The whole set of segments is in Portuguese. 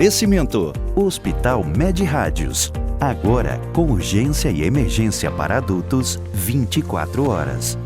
Oferecimento: Hospital Med Rádios. Agora com urgência e emergência para adultos 24 horas.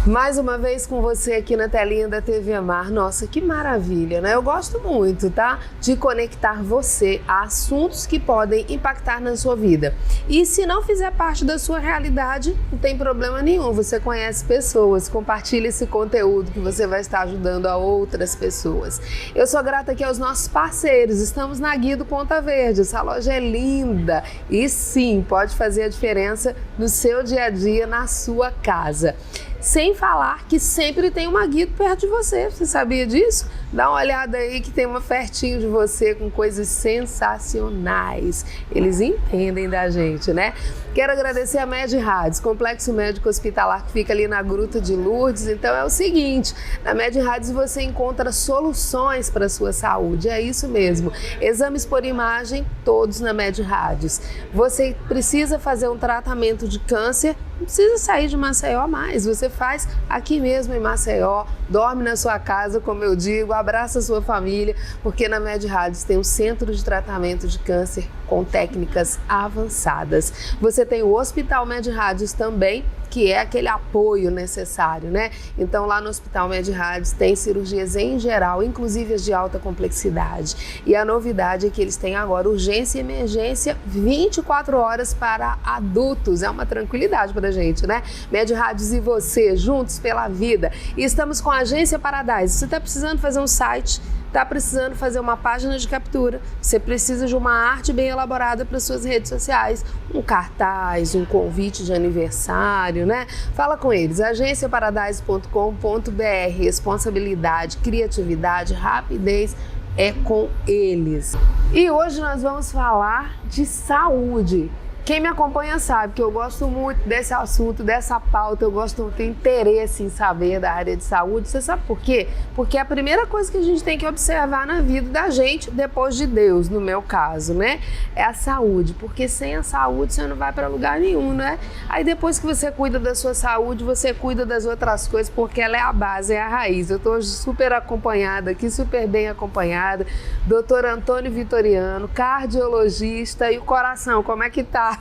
Mais uma vez com você aqui na telinha da TV Amar. Nossa, que maravilha, né? Eu gosto muito, tá? De conectar você a assuntos que podem impactar na sua vida. E se não fizer parte da sua realidade, não tem problema nenhum. Você conhece pessoas, compartilha esse conteúdo que você vai estar ajudando a outras pessoas. Eu sou grata aqui aos nossos parceiros. Estamos na Guido Ponta Verde. Essa loja é linda e sim, pode fazer a diferença no seu dia a dia, na sua casa. Sem falar que sempre tem uma Guido perto de você. Você sabia disso? Dá uma olhada aí que tem uma pertinho de você com coisas sensacionais. Eles entendem da gente, né? Quero agradecer a Med Rádios, Complexo Médico Hospitalar, que fica ali na Gruta de Lourdes. Então é o seguinte, na Med Rádios você encontra soluções para a sua saúde. É isso mesmo. Exames por imagem, todos na Med Rádios. Você precisa fazer um tratamento de câncer, não precisa sair de Maceió mais, você faz aqui mesmo em Maceió, dorme na sua casa, como eu digo, abraça a sua família, porque na Med Rádios tem um centro de tratamento de câncer com técnicas avançadas. Você tem o Hospital Med Rádios também, que é aquele apoio necessário, né? Então lá no Hospital Med Rádios tem cirurgias em geral, inclusive as de alta complexidade. E a novidade é que eles têm agora urgência e emergência 24 horas para adultos. É uma tranquilidade pra gente, né? Med Rádios e você, juntos pela vida. E estamos com a Agência Paradise. Você está precisando fazer um site, está precisando fazer uma página de captura, você precisa de uma arte bem elaborada para suas redes sociais, um cartaz, um convite de aniversário, né? Fala com eles, agenciaparadise.com.br. Responsabilidade, criatividade, rapidez é com eles. E hoje nós vamos falar de saúde. Quem me acompanha sabe que eu gosto muito desse assunto, dessa pauta, eu tenho interesse em saber da área de saúde. Você sabe por quê? Porque é a primeira coisa que a gente tem que observar na vida da gente, depois de Deus, no meu caso, né? É a saúde, porque sem a saúde você não vai para lugar nenhum, né? Aí depois que você cuida da sua saúde, você cuida das outras coisas, porque ela é a base, é a raiz. Eu estou super acompanhada aqui, super bem acompanhada. Doutor Antônio Vitoriano, cardiologista, e o coração, como é que tá?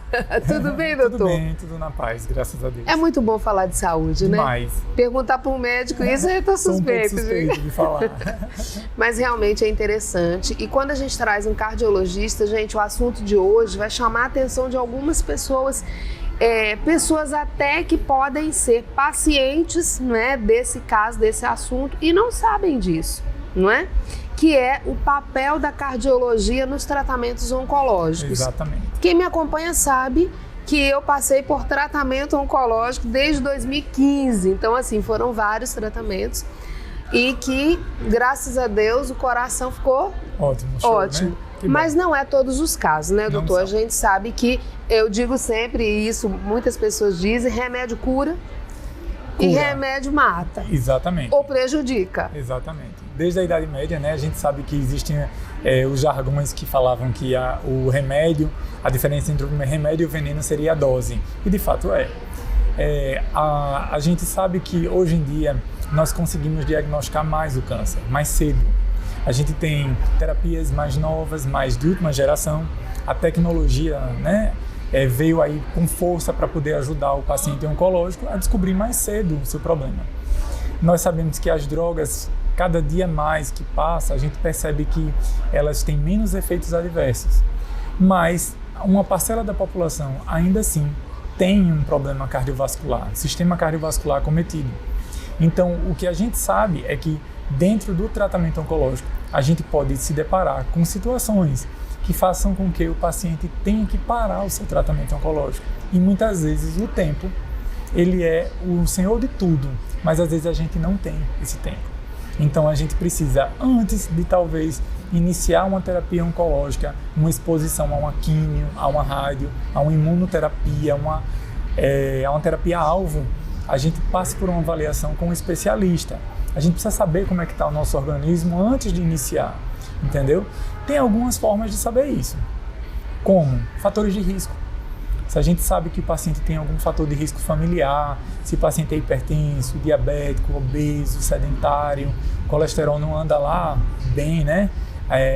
Tudo bem, doutor? Tudo bem, tudo na paz, graças a Deus. É muito bom falar de saúde, né? Demais. Perguntar para um médico isso, eu tô suspeito. Sou um pouco suspeito de falar. Mas realmente é interessante. E quando a gente traz um cardiologista, gente, o assunto de hoje vai chamar a atenção de algumas pessoas, pessoas até que podem ser pacientes, né, desse caso, desse assunto, e não sabem disso, não é? Que é o papel da cardiologia nos tratamentos oncológicos. Exatamente. Quem me acompanha sabe que eu passei por tratamento oncológico desde 2015. Então, assim, foram vários tratamentos e que, graças a Deus, o coração ficou ótimo. Show, ótimo. Né? Mas não é todos os casos, né, doutor? Não a gente sabe que, eu digo sempre isso, muitas pessoas dizem, remédio cura. E remédio mata. Exatamente. Ou prejudica. Exatamente. Desde a Idade Média, né, a gente sabe que existem os jargões que falavam que o remédio, a diferença entre o remédio e o veneno seria a dose. E de fato é. A gente sabe que hoje em dia nós conseguimos diagnosticar mais o câncer, mais cedo. A gente tem terapias mais novas, mais de última geração. A tecnologia, né, veio aí com força para poder ajudar o paciente oncológico a descobrir mais cedo o seu problema. Nós sabemos que as drogas, cada dia mais que passa, a gente percebe que elas têm menos efeitos adversos. Mas uma parcela da população ainda assim tem um problema cardiovascular, sistema cardiovascular acometido. Então, o que a gente sabe é que dentro do tratamento oncológico, a gente pode se deparar com situações que façam com que o paciente tenha que parar o seu tratamento oncológico. E muitas vezes o tempo, ele é o senhor de tudo, mas às vezes a gente não tem esse tempo. Então a gente precisa, antes de talvez iniciar uma terapia oncológica, uma exposição a uma químio, a uma rádio, a uma imunoterapia, a uma terapia-alvo, a gente passa por uma avaliação com um especialista. A gente precisa saber como é que está o nosso organismo antes de iniciar, entendeu? Tem algumas formas de saber isso, como fatores de risco. Se a gente sabe que o paciente tem algum fator de risco familiar, se o paciente é hipertenso, diabético, obeso, sedentário, colesterol não anda lá bem, né?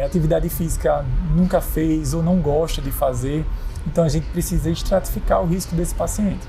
atividade física nunca fez ou não gosta de fazer. Então a gente precisa estratificar o risco desse paciente.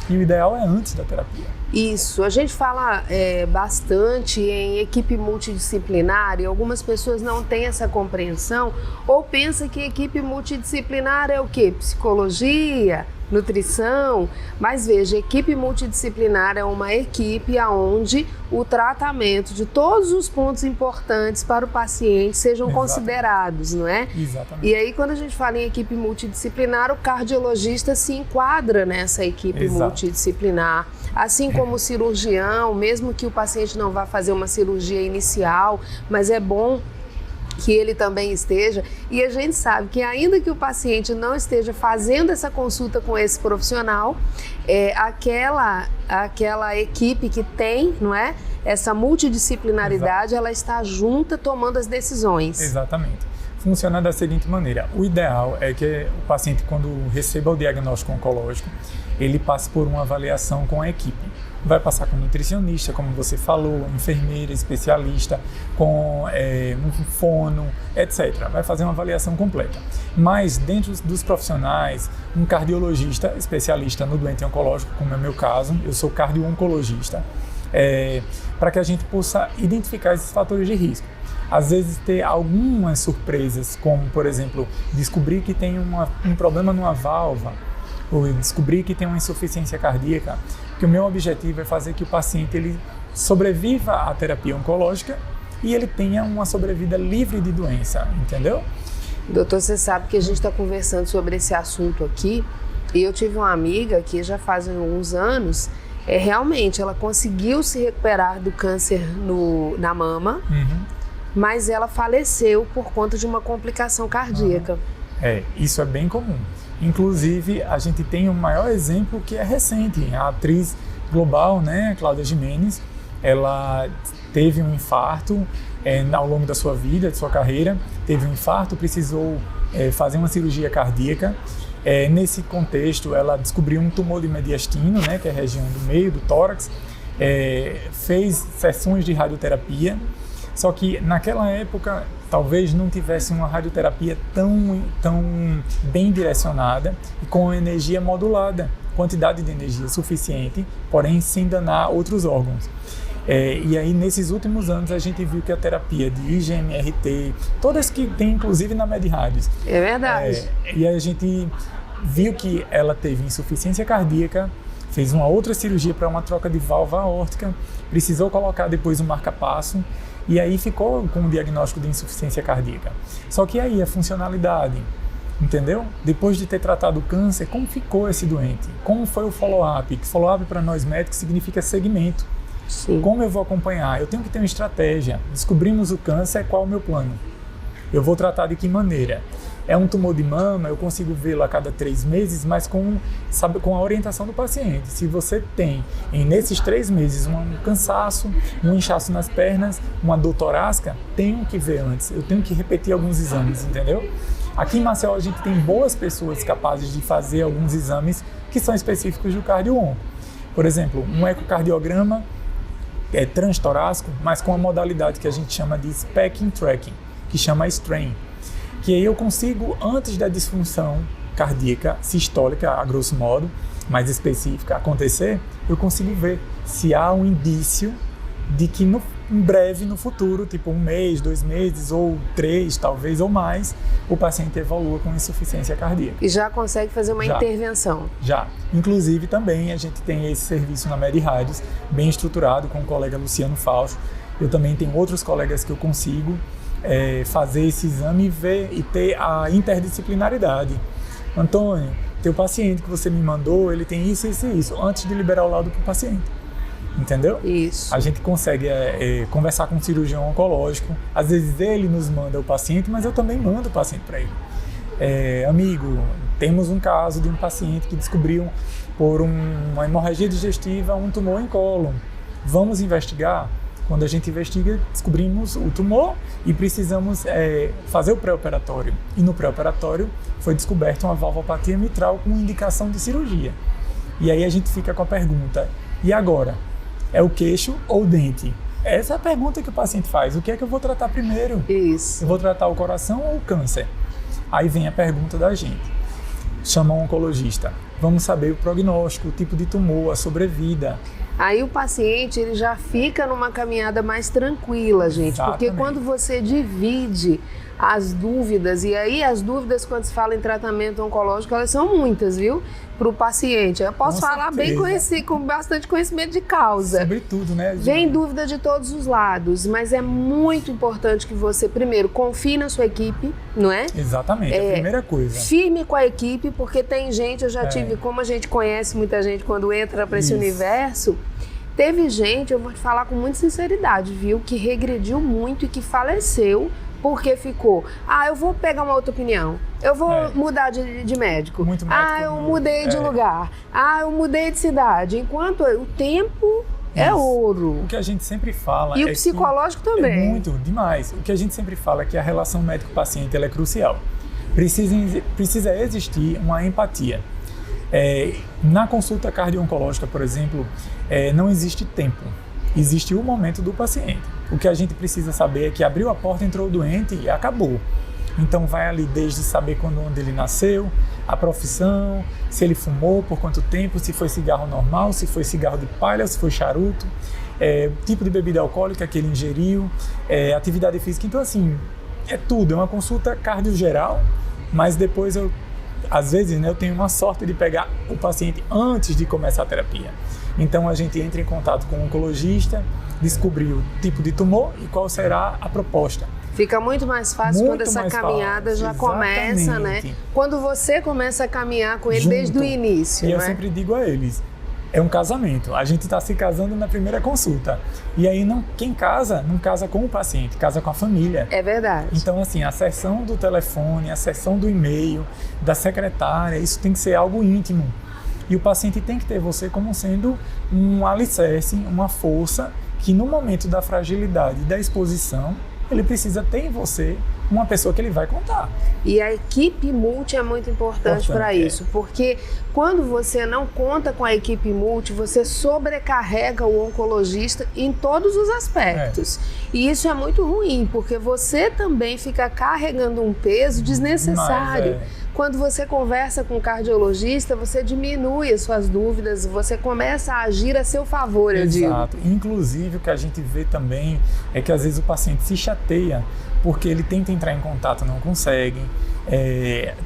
E o ideal é antes da terapia. Isso, a gente fala bastante em equipe multidisciplinar e algumas pessoas não têm essa compreensão ou pensam que equipe multidisciplinar é o quê? Psicologia, nutrição, mas veja, equipe multidisciplinar é uma equipe onde o tratamento de todos os pontos importantes para o paciente sejam considerados, não é? Exatamente. E aí, quando a gente fala em equipe multidisciplinar, o cardiologista se enquadra nessa equipe multidisciplinar, assim como o cirurgião, mesmo que o paciente não vá fazer uma cirurgia inicial, mas é bom que ele também esteja, e a gente sabe que ainda que o paciente não esteja fazendo essa consulta com esse profissional, aquela equipe que tem, não é, essa multidisciplinaridade, ela está junta tomando as decisões. Exatamente. Funciona da seguinte maneira: o ideal é que o paciente, quando receba o diagnóstico oncológico, ele passe por uma avaliação com a equipe. Vai passar com nutricionista, como você falou, enfermeira, especialista, com um fono, etc. Vai fazer uma avaliação completa. Mas dentro dos profissionais, um cardiologista especialista no doente oncológico, como é o meu caso, eu sou cardio-oncologista, para que a gente possa identificar esses fatores de risco. Às vezes ter algumas surpresas, como, por exemplo, descobrir que tem um problema numa válvula, ou descobrir que tem uma insuficiência cardíaca, que o meu objetivo é fazer que o paciente ele sobreviva à terapia oncológica e ele tenha uma sobrevida livre de doença, entendeu? Doutor, você sabe que a gente está conversando sobre esse assunto aqui, e eu tive uma amiga que já faz alguns anos, realmente ela conseguiu se recuperar do câncer na mama, mas ela faleceu por conta de uma complicação cardíaca. Isso é bem comum. Inclusive, a gente tem um maior exemplo que é recente. A atriz global, né, Cláudia Gimenez, ela teve um infarto ao longo da sua vida, de sua carreira, teve um infarto, precisou fazer uma cirurgia cardíaca. Nesse contexto, ela descobriu um tumor de mediastino, né, que é a região do meio, do tórax, fez sessões de radioterapia, só que naquela época talvez não tivesse uma radioterapia tão bem direcionada e com energia modulada, quantidade de energia suficiente, porém sem danar outros órgãos. E aí, nesses últimos anos, a gente viu que a terapia de IGMRT, todas que tem inclusive na MedRadios. É verdade. E aí a gente viu que ela teve insuficiência cardíaca, fez uma outra cirurgia para uma troca de válvula aórtica, precisou colocar depois um marca-passo, e aí ficou com o diagnóstico de insuficiência cardíaca. Só que aí a funcionalidade, entendeu? Depois de ter tratado o câncer, como ficou esse doente? Como foi o follow-up? Follow-up para nós médicos significa segmento. Sim. Como eu vou acompanhar? Eu tenho que ter uma estratégia. Descobrimos o câncer, qual é o meu plano? Eu vou tratar de que maneira? É um tumor de mama, eu consigo vê-lo a cada 3 meses, mas com a orientação do paciente. Se você tem, nesses 3 meses, um cansaço, um inchaço nas pernas, uma dor torácica, tenho que ver antes. Eu tenho que repetir alguns exames, entendeu? Aqui em Maceió, a gente tem boas pessoas capazes de fazer alguns exames que são específicos do cardio-onco. Por exemplo, um ecocardiograma transtorácico, mas com a modalidade que a gente chama de Specking Tracking, que chama STRAIN. Que aí eu consigo, antes da disfunção cardíaca sistólica, a grosso modo, mais específica, acontecer, eu consigo ver se há um indício de que em breve, no futuro, tipo 1 mês, 2 meses, ou 3, talvez, ou mais, o paciente evolua com insuficiência cardíaca. E já consegue fazer uma intervenção? Já. Inclusive, também, a gente tem esse serviço na MedRadios, bem estruturado, com o colega Luciano Fausto. Eu também tenho outros colegas que eu consigo fazer esse exame e ver e ter a interdisciplinaridade. Antônio, teu paciente que você me mandou, ele tem isso, isso e isso, antes de liberar o laudo para o paciente. Entendeu? Isso. A gente consegue conversar com um cirurgião oncológico, às vezes ele nos manda o paciente, mas eu também mando o paciente para ele. Amigo, temos um caso de um paciente que descobriu por uma hemorragia digestiva um tumor em cólon. Vamos investigar? Quando a gente investiga, descobrimos o tumor e precisamos fazer o pré-operatório. E no pré-operatório foi descoberta uma valvopatia mitral com indicação de cirurgia. E aí a gente fica com a pergunta, e agora? É o queixo ou o dente? Essa é a pergunta que o paciente faz. O que é que eu vou tratar primeiro? Isso. Eu vou tratar o coração ou o câncer? Aí vem a pergunta da gente. Chama um oncologista. Vamos saber o prognóstico, o tipo de tumor, a sobrevida. Aí o paciente ele já fica numa caminhada mais tranquila, gente. Exatamente. Porque quando você divide as dúvidas, e aí as dúvidas quando se fala em tratamento oncológico, elas são muitas, viu? Para o paciente. Eu posso falar bem com bastante conhecimento de causa. Sobretudo, né? Vem dúvida de todos os lados, mas é muito importante que você, primeiro, confie na sua equipe, não é? Exatamente, a primeira coisa. Firme com a equipe, porque tem gente, eu já tive, como a gente conhece muita gente quando entra para esse universo, teve gente, eu vou te falar com muita sinceridade, viu, que regrediu muito e que faleceu porque ficou, eu vou pegar uma outra opinião, eu vou mudar de médico, muito médico, eu mudei de lugar, eu mudei de cidade, enquanto o tempo é ouro. O que a gente sempre fala e o psicológico também. É muito, demais. O que a gente sempre fala é que a relação médico-paciente ela é crucial. Precisa existir uma empatia. Na consulta cardio-oncológica, por exemplo, não existe tempo. Existe o momento do paciente. O que a gente precisa saber é que abriu a porta, entrou o doente e acabou. Então vai ali desde saber onde ele nasceu, a profissão, se ele fumou, por quanto tempo, se foi cigarro normal, se foi cigarro de palha, se foi charuto, tipo de bebida alcoólica que ele ingeriu, atividade física. Então assim, é tudo, é uma consulta cardio geral, mas depois às vezes, eu tenho uma sorte de pegar o paciente antes de começar a terapia. Então a gente entra em contato com o oncologista, descobrir o tipo de tumor e qual será a proposta. Fica muito mais fácil quando essa caminhada já começa, né? Quando você começa a caminhar com ele desde o início, E eu sempre digo a eles, é um casamento. A gente está se casando na primeira consulta. E aí quem casa, não casa com o paciente, casa com a família. É verdade. Então assim, a sessão do telefone, a sessão do e-mail, da secretária, isso tem que ser algo íntimo. E o paciente tem que ter você como sendo um alicerce, uma força, que no momento da fragilidade e da exposição, ele precisa ter em você uma pessoa que ele vai contar. E a equipe multi é muito importante para isso, porque quando você não conta com a equipe multi, você sobrecarrega o oncologista em todos os aspectos. E isso é muito ruim, porque você também fica carregando um peso desnecessário. Quando você conversa com o cardiologista, você diminui as suas dúvidas, você começa a agir a seu favor, eu digo. Exato. Inclusive, o que a gente vê também é que às vezes o paciente se chateia porque ele tenta entrar em contato, não consegue,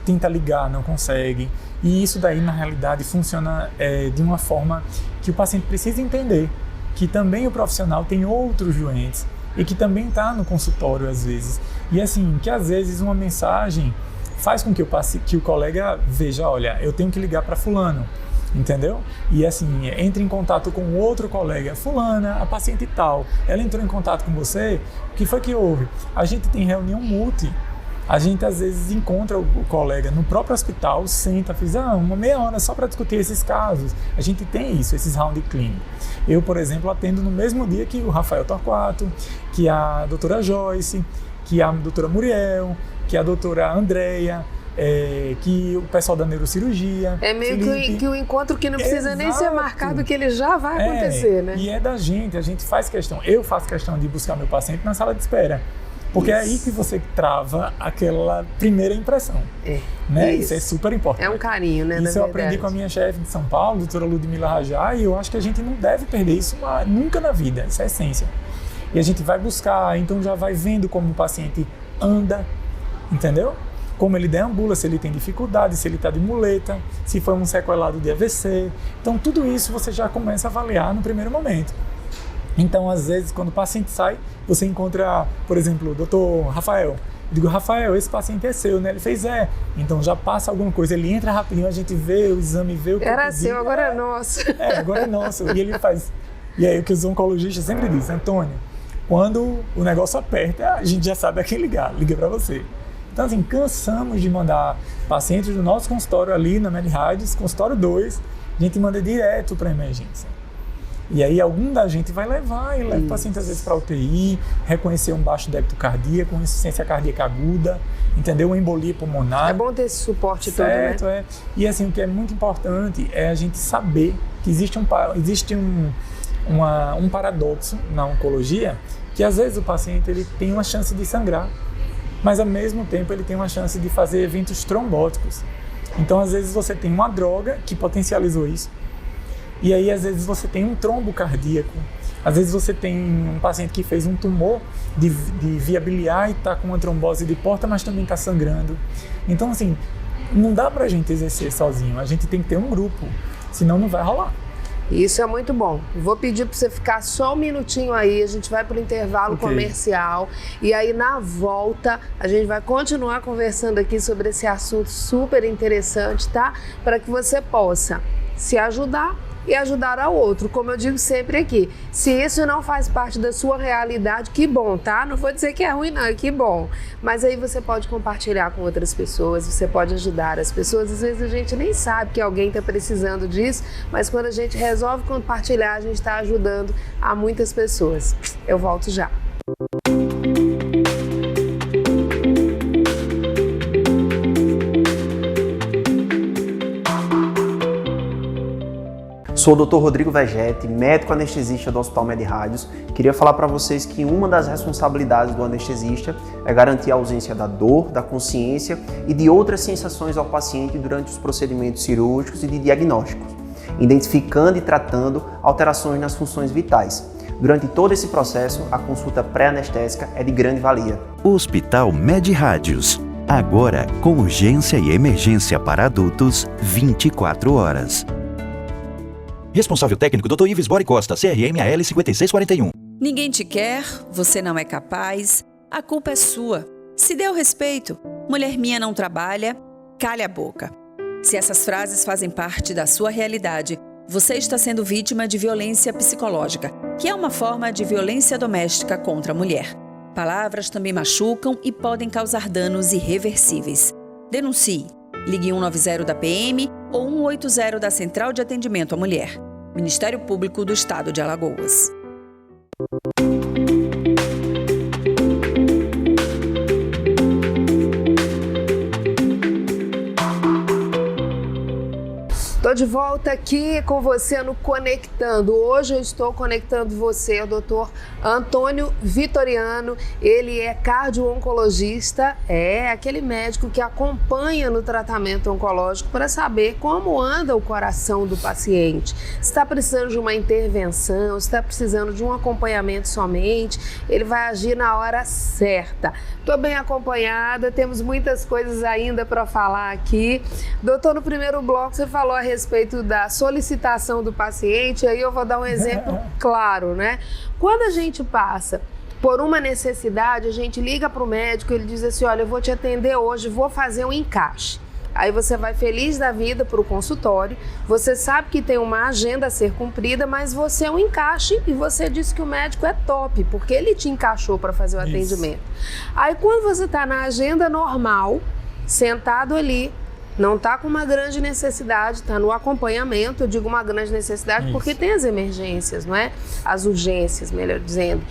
tenta ligar, não consegue. E isso daí, na realidade, funciona de uma forma que o paciente precisa entender que também o profissional tem outros doentes e que também está no consultório às vezes. E assim, que às vezes uma mensagem faz com que o colega veja, olha, eu tenho que ligar para fulano, entendeu? E assim, entre em contato com outro colega, fulana, a paciente tal, ela entrou em contato com você, o que foi que houve? A gente tem reunião multi, a gente às vezes encontra o colega no próprio hospital, senta, faz uma meia hora só para discutir esses casos. A gente tem isso, esses round clínicos. Eu, por exemplo, atendo no mesmo dia que o Rafael Torquato, que a doutora Joyce, que a doutora Muriel, que a doutora Andréia, que o pessoal da neurocirurgia. É meio que o encontro que não precisa nem ser marcado, que ele já vai acontecer, né? E é da gente, a gente faz questão, eu faço questão de buscar meu paciente na sala de espera. Porque é aí que você trava aquela primeira impressão. Né? Isso é super importante. É um carinho, né? Isso eu aprendi com a minha chefe de São Paulo, doutora Ludmila Rajá, e eu acho que a gente não deve perder isso nunca na vida, isso é essência. E a gente vai buscar, então já vai vendo como o paciente anda, entendeu? Como ele deambula, se ele tem dificuldade, se ele está de muleta, se foi um sequelado de AVC. Então tudo isso você já começa a avaliar no primeiro momento. Então, às vezes, quando o paciente sai, você encontra, por exemplo, o doutor Rafael. Eu digo, Rafael, esse paciente é seu, né? Ele fez, Então já passa alguma coisa, ele entra rapidinho, a gente vê o exame, vê o que era seu, agora é nosso. Agora é nosso. E ele faz. E aí o que os oncologistas sempre dizem, Antônio, quando o negócio aperta, a gente já sabe a quem liga para você. Então, assim, cansamos de mandar pacientes do nosso consultório ali na MedRádios, consultório 2, a gente manda direto para emergência. E aí algum da gente vai levar e leva o paciente às vezes para UTI, reconhecer um baixo débito cardíaco, uma insuficiência cardíaca aguda, entendeu? Uma embolia pulmonar. É bom ter esse suporte certo, todo, né? E assim, o que é muito importante é a gente saber que existe um paradoxo na oncologia, que às vezes o paciente ele tem uma chance de sangrar, mas ao mesmo tempo ele tem uma chance de fazer eventos trombóticos. Então às vezes você tem uma droga que potencializou isso, e aí às vezes você tem um trombo cardíaco, às vezes você tem um paciente que fez um tumor de via biliar e está com uma trombose de porta, mas também está sangrando. Então assim, não dá pra gente exercer sozinho, a gente tem que ter um grupo, senão não vai rolar. Isso é muito bom. Vou pedir para você ficar só um minutinho aí, a gente vai para o intervalo comercial e aí na volta a gente vai continuar conversando aqui sobre esse assunto super interessante, tá? Para que você possa se ajudar e ajudar ao outro, como eu digo sempre aqui. Se isso não faz parte da sua realidade, que bom, tá? Não vou dizer que é ruim não, é que bom. Mas aí você pode compartilhar com outras pessoas, você pode ajudar as pessoas. Às vezes a gente nem sabe que alguém está precisando disso, mas quando a gente resolve compartilhar, a gente está ajudando a muitas pessoas. Eu volto já. Sou o Dr. Rodrigo Vegetti, médico anestesista do Hospital Med-Rádios. Queria falar para vocês que uma das responsabilidades do anestesista é garantir a ausência da dor, da consciência e de outras sensações ao paciente durante os procedimentos cirúrgicos e de diagnósticos, identificando e tratando alterações nas funções vitais. Durante todo esse processo, a consulta pré-anestésica é de grande valia. Hospital Med-Rádios. Agora com urgência e emergência para adultos, 24 horas. Responsável técnico Dr. Ives Bori Costa, CRM-AL 5641. Ninguém te quer, você não é capaz, a culpa é sua. Se dê o respeito, mulher minha não trabalha, cale a boca. Se essas frases fazem parte da sua realidade, você está sendo vítima de violência psicológica, que é uma forma de violência doméstica contra a mulher. Palavras também machucam e podem causar danos irreversíveis. Denuncie. Ligue 190 da PM ou 180 da Central de Atendimento à Mulher. Ministério Público do Estado de Alagoas. Estou de volta aqui com você no Conectando. Hoje eu estou conectando você ao Dr. Antônio Vitoriano. Ele é cardio-oncologista, é aquele médico que acompanha no tratamento oncológico para saber como anda o coração do paciente. Se está precisando de uma intervenção, se está precisando de um acompanhamento somente, ele vai agir na hora certa. Estou bem acompanhada, temos muitas coisas ainda para falar aqui. Doutor, no primeiro bloco você falou a respeito da solicitação do paciente, aí eu vou dar um exemplo claro, né? Quando a gente passa por uma necessidade, a gente liga para o médico, ele diz assim, olha, eu vou te atender hoje, vou fazer um encaixe. Aí você vai feliz da vida para o consultório, você sabe que tem uma agenda a ser cumprida, mas você é um encaixe e você disse que o médico é top, porque ele te encaixou para fazer o atendimento. Aí quando você está na agenda normal, sentado ali, não está com uma grande necessidade, está no acompanhamento, eu digo uma grande necessidade porque tem as emergências, não é? As urgências, melhor dizendo.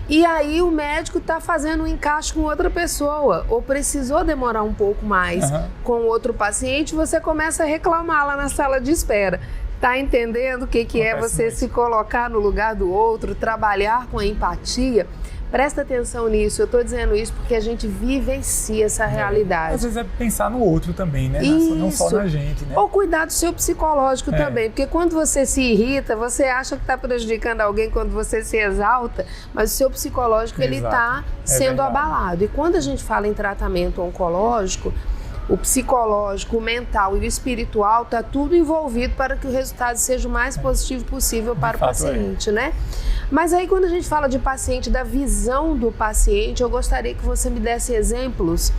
E aí o médico está fazendo um encaixe com outra pessoa, ou precisou demorar um pouco mais com outro paciente, você começa a reclamar lá na sala de espera. Tá entendendo o que é você se colocar no lugar do outro, trabalhar com a empatia? Presta atenção nisso, eu estou dizendo isso porque a gente vivencia essa realidade. Às vezes é pensar no outro também, né? Não só na gente, né? Ou cuidar do seu psicológico também, porque quando você se irrita, você acha que está prejudicando alguém quando você se exalta, mas o seu psicológico ele está sendo abalado. E quando a gente fala em tratamento oncológico, o psicológico, o mental e o espiritual está tudo envolvido para que o resultado seja o mais positivo possível para o paciente, né? Mas aí quando a gente fala de paciente, da visão do paciente, eu gostaria que você me desse exemplos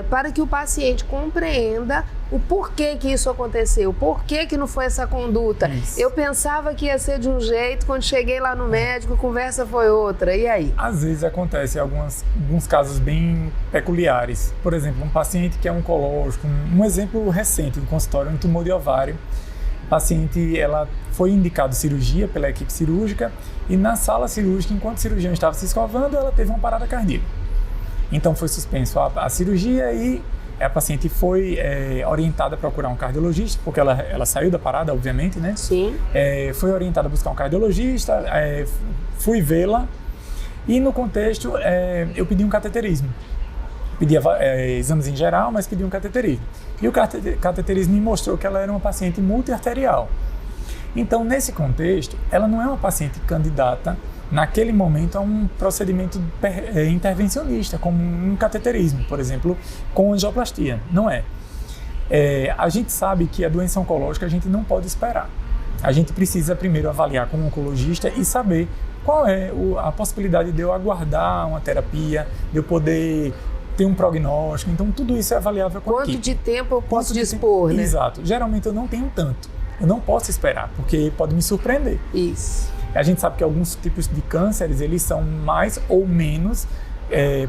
para que o paciente compreenda o porquê que isso aconteceu, por que não foi essa conduta. Eu pensava que ia ser de um jeito, quando cheguei lá no médico, a conversa foi outra, e aí? Às vezes acontece alguns casos bem peculiares. Por exemplo, um paciente que é oncológico, um exemplo recente do consultório, um tumor de ovário. A paciente, ela foi indicada cirurgia pela equipe cirúrgica e na sala cirúrgica, enquanto o cirurgião estava se escovando, ela teve uma parada cardíaca. Então foi suspenso a cirurgia e a paciente foi orientada a procurar um cardiologista, porque ela saiu da parada, obviamente, né? Sim. Foi orientada a buscar um cardiologista, fui vê-la e no contexto eu pedi um cateterismo. Pedi exames em geral, mas pedi um cateterismo. E o cateterismo me mostrou que ela era uma paciente multiarterial. Então, nesse contexto, ela não é uma paciente candidata naquele momento a um procedimento intervencionista, como um cateterismo, por exemplo, com angioplastia. Não é. A gente sabe que a doença oncológica a gente não pode esperar. A gente precisa primeiro avaliar com o oncologista e saber qual é a possibilidade de eu aguardar uma terapia, de eu poder ter um prognóstico. Então, tudo isso é avaliável com a equipe. Quanto de tempo eu posso dispor, né? Exato. Geralmente eu não tenho tanto. Eu não posso esperar, porque pode me surpreender. Isso. A gente sabe que alguns tipos de cânceres, eles são mais ou menos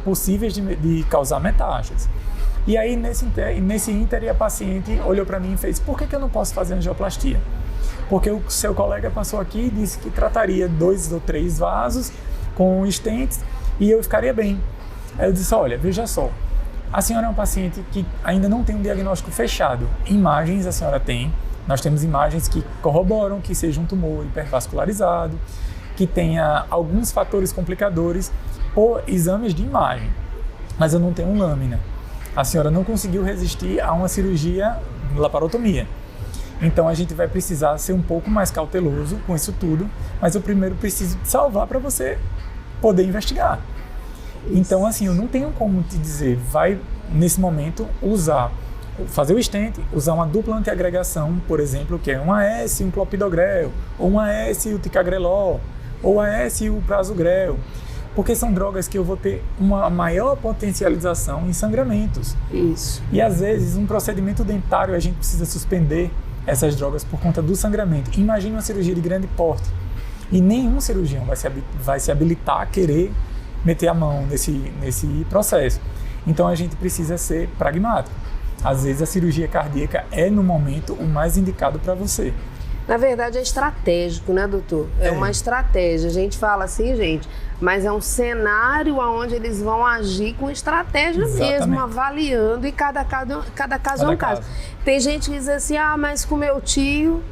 possíveis de causar metástases. E aí, nesse ínter, a paciente olhou para mim e fez: por que eu não posso fazer angioplastia? Porque o seu colega passou aqui e disse que trataria 2 ou 3 vasos com stents e eu ficaria bem. Aí eu disse: olha, veja só, a senhora é uma paciente que ainda não tem um diagnóstico fechado. Imagens a senhora tem. Nós temos imagens que corroboram que seja um tumor hipervascularizado, que tenha alguns fatores complicadores por exames de imagem. Mas eu não tenho lâmina. A senhora não conseguiu resistir a uma cirurgia laparotomia. Então a gente vai precisar ser um pouco mais cauteloso com isso tudo, mas eu primeiro preciso te salvar para você poder investigar. Então, assim, eu não tenho como te dizer, vai nesse momento fazer o stent, usar uma dupla antiagregação, por exemplo, que é um AS e um clopidogrel, ou um AS e o ticagrelor, ou AS e o prasugrel, porque são drogas que eu vou ter uma maior potencialização em sangramentos. Isso. E às vezes um procedimento dentário a gente precisa suspender essas drogas por conta do sangramento. Imagine uma cirurgia de grande porte e nenhum cirurgião vai se habilitar a querer meter a mão nesse processo. Então a gente precisa ser pragmático. Às vezes a cirurgia cardíaca é, no momento, o mais indicado para você. Na verdade é estratégico, né, doutor? É uma estratégia. A gente fala assim, gente, mas é um cenário onde eles vão agir com estratégia mesmo, avaliando, e cada caso é um caso. Tem gente que diz assim: mas com meu tio...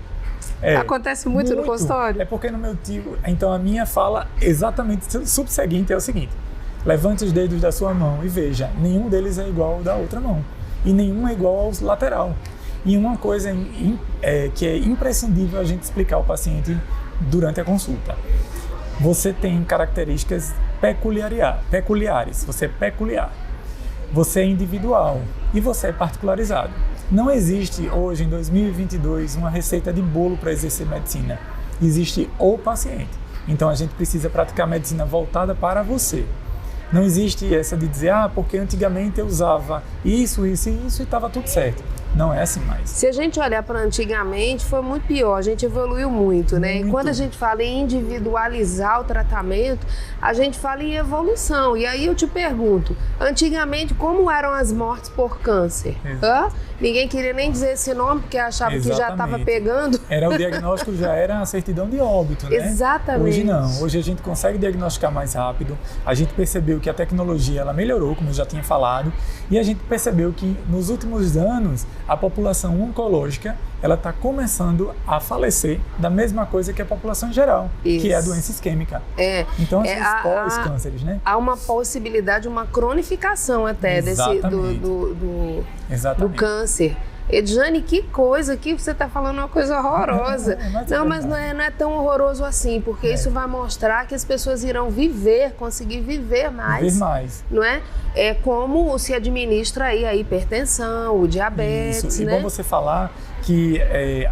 Acontece muito no consultório? É porque no meu tio... Então a minha fala exatamente subseguinte é o seguinte: levante os dedos da sua mão e veja, nenhum deles é igual ao da outra mão. E nenhum é igual ao lateral. E uma coisa que é imprescindível a gente explicar ao paciente durante a consulta: você tem características peculiares, você é peculiar, você é individual e você é particularizado. Não existe hoje, em 2022, uma receita de bolo para exercer medicina. Existe o paciente. Então a gente precisa praticar medicina voltada para você. Não existe essa de dizer: porque antigamente eu usava isso e estava tudo certo. Não é assim mais. Se a gente olhar para antigamente, foi muito pior, a gente evoluiu muito, né? E quando a gente fala em individualizar o tratamento, a gente fala em evolução. E aí eu te pergunto, antigamente como eram as mortes por câncer? Ninguém queria nem dizer esse nome, porque achava que já estava pegando. Era o diagnóstico, já era a certidão de óbito, né? Exatamente. Hoje não, hoje a gente consegue diagnosticar mais rápido, a gente percebeu que a tecnologia ela melhorou, como eu já tinha falado, e a gente percebeu que nos últimos anos a população oncológica ela está começando a falecer da mesma coisa que a população em geral, que é a doença isquêmica. Então, esses pós-cânceres, né? Há uma possibilidade, uma cronificação até do câncer. Edjane, que coisa, que você está falando uma coisa horrorosa. Mas não é tão horroroso assim, porque isso vai mostrar que as pessoas irão conseguir viver mais. Viver mais. Não é? É como se administra aí a hipertensão, o diabetes, isso. né? É bom você falar que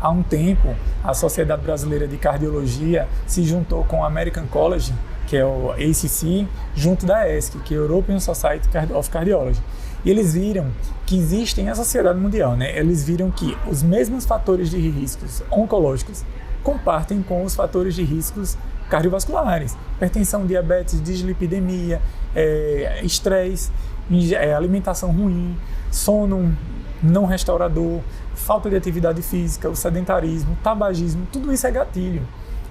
há um tempo a Sociedade Brasileira de Cardiologia se juntou com a American College, que é o ACC, junto da ESC, que é a European Society of Cardiology. E eles viram que existem a sociedade mundial, né? Eles viram que os mesmos fatores de riscos oncológicos compartem com os fatores de riscos cardiovasculares. Hipertensão, diabetes, dislipidemia, estresse, alimentação ruim, sono não restaurador, falta de atividade física, o sedentarismo, o tabagismo, tudo isso é gatilho.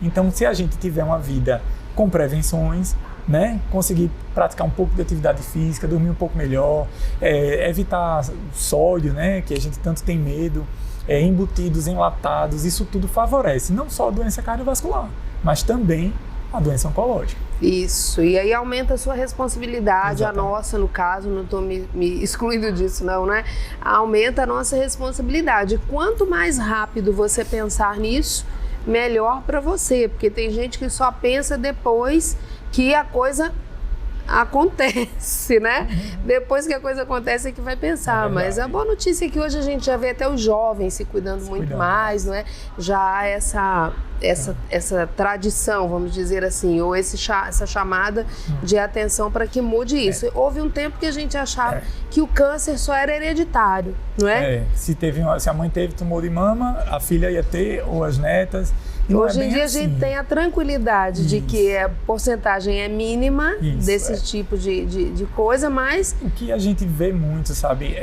Então, se a gente tiver uma vida com prevenções, né? Conseguir praticar um pouco de atividade física, dormir um pouco melhor, evitar sódio, né? Que a gente tanto tem medo, embutidos, enlatados, isso tudo favorece não só a doença cardiovascular, mas também a doença oncológica. Isso, e aí aumenta a sua responsabilidade, Exatamente. a nossa, no caso, não estou me excluindo disso não, né? Aumenta a nossa responsabilidade. Quanto mais rápido você pensar nisso, melhor para você, porque tem gente que só pensa depois que a coisa acontece, né? Depois que a coisa acontece é que vai pensar, mas a boa notícia é que hoje a gente já vê até os jovens se cuidando muito mais, não é? Já há essa tradição, vamos dizer assim, ou essa chamada de atenção para que mude isso. Houve um tempo que a gente achava que o câncer só era hereditário, não é? Se a mãe teve tumor de mama, a filha ia ter, ou as netas. Hoje em dia a gente tem a tranquilidade de que a porcentagem é mínima desse tipo de coisa, mas... O que a gente vê muito, sabe,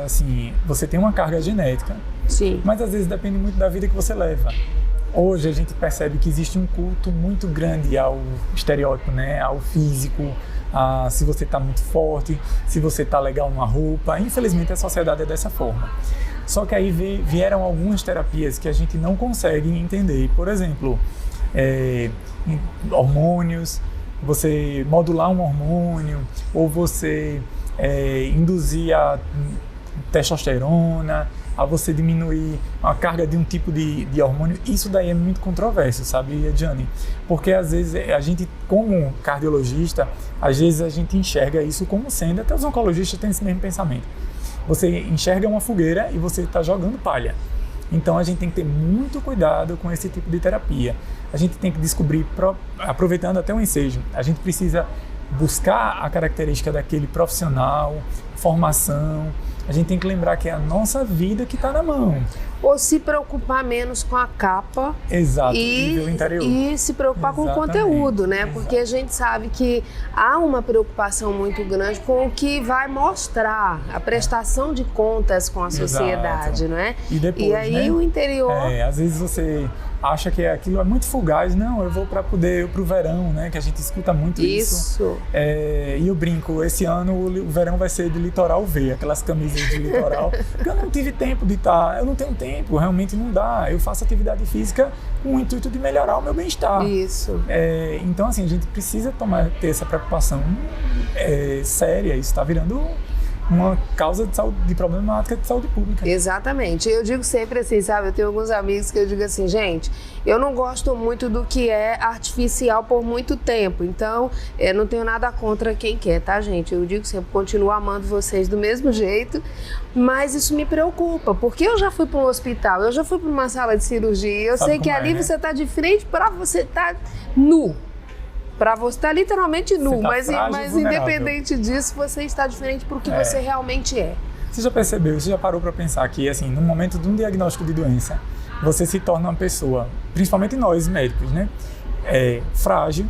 assim, você tem uma carga genética, sim, mas às vezes depende muito da vida que você leva. Hoje a gente percebe que existe um culto muito grande ao estereótipo, né, ao físico, se você está muito forte, se você está legal numa roupa. Infelizmente a sociedade é dessa forma. Só que aí vieram algumas terapias que a gente não consegue entender. Por exemplo, hormônios, você modular um hormônio, ou você induzir a testosterona, a você diminuir a carga de um tipo de hormônio. Isso daí é muito controverso, sabe, Ediane? Porque às vezes a gente, como cardiologista, às vezes a gente enxerga isso como sendo, até os oncologistas têm esse mesmo pensamento. Você enxerga uma fogueira e você está jogando palha. Então a gente tem que ter muito cuidado com esse tipo de terapia. A gente tem que descobrir, aproveitando até o ensejo, a gente precisa buscar a característica daquele profissional, formação. A gente tem que lembrar que é a nossa vida que está na mão. Ou se preocupar menos com a capa. Exato, nível interior. E se preocupar com o conteúdo, né? Porque a gente sabe que há uma preocupação muito grande com o que vai mostrar, a prestação de contas com a sociedade, não é? E depois, e aí, né, o interior... às vezes você acha que aquilo é muito fugaz. Não, eu vou para o verão, né? Que a gente escuta muito isso. E eu brinco, esse ano o verão vai ser de litoral V, aquelas camisas de litoral. Porque eu não tive tempo de estar, eu não tenho tempo, realmente não dá. Eu faço atividade física com o intuito de melhorar o meu bem-estar. Isso. Então, assim, a gente precisa ter essa preocupação séria. Isso está virando uma causa de saúde, de problemática de saúde pública. Exatamente. Eu digo sempre assim, sabe? Eu tenho alguns amigos que eu digo assim, gente, eu não gosto muito do que é artificial por muito tempo. Então, eu não tenho nada contra quem quer, tá, gente? Eu digo sempre, continuo amando vocês do mesmo jeito, mas isso me preocupa, porque eu já fui para um hospital, eu já fui para uma sala de cirurgia, eu sei que ali você está de frente para você estar nu. Para você estar literalmente nu, mas independente disso, você está diferente para o que você realmente é. Você já percebeu, você já parou para pensar que, assim, no momento de um diagnóstico de doença, você se torna uma pessoa, principalmente nós médicos, né? Frágil,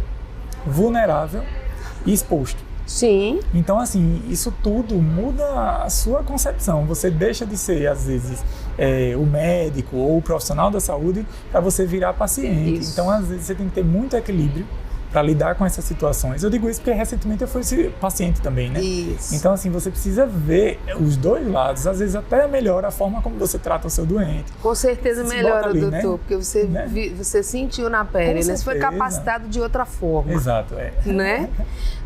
vulnerável e exposto. Sim. Então, assim, isso tudo muda a sua concepção. Você deixa de ser, às vezes, o médico ou o profissional da saúde para você virar paciente. Isso. Então, às vezes, você tem que ter muito equilíbrio para lidar com essas situações. Eu digo isso porque recentemente eu fui paciente também, né? Isso. Então, assim, você precisa ver os dois lados. Às vezes até melhora a forma como você trata o seu doente. Com certeza melhora, ali, doutor, né? Porque você sentiu na pele, né? Você foi capacitado de outra forma. Exato, né?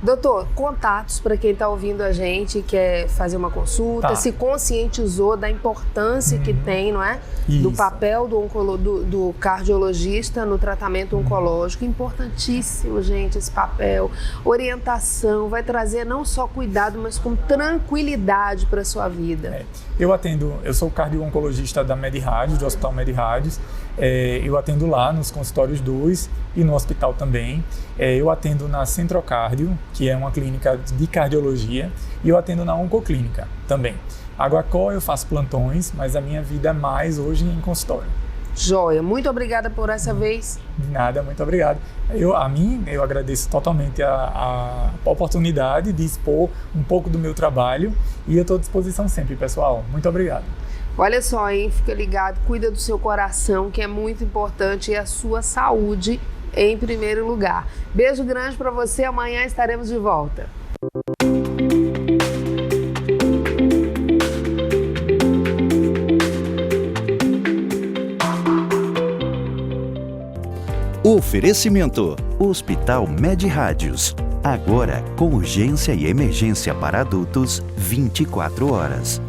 Doutor, contatos para quem está ouvindo a gente, quer fazer uma consulta, se conscientizou da importância que tem, não é? Isso. Do papel do cardiologista no tratamento oncológico. Importantíssimo, gente, esse papel. Orientação, vai trazer não só cuidado, mas com tranquilidade para a sua vida. Eu sou cardio-oncologista da MedRádios, do Hospital MedRádios. Eu atendo lá nos consultórios 2 e no hospital também. Eu atendo na Centrocardio, que é uma clínica de cardiologia, e eu atendo na Oncoclínica também. Aguacó eu faço plantões, mas a minha vida é mais hoje em consultório. Joia, muito obrigada por essa vez. De nada, muito obrigado. Eu agradeço totalmente a oportunidade de expor um pouco do meu trabalho e eu estou à disposição sempre, pessoal. Muito obrigado. Olha só, hein? Fica ligado, cuida do seu coração, que é muito importante, e a sua saúde em primeiro lugar. Beijo grande para você, amanhã estaremos de volta. Oferecimento: Hospital Med Rádios. Agora com urgência e emergência para adultos 24 horas.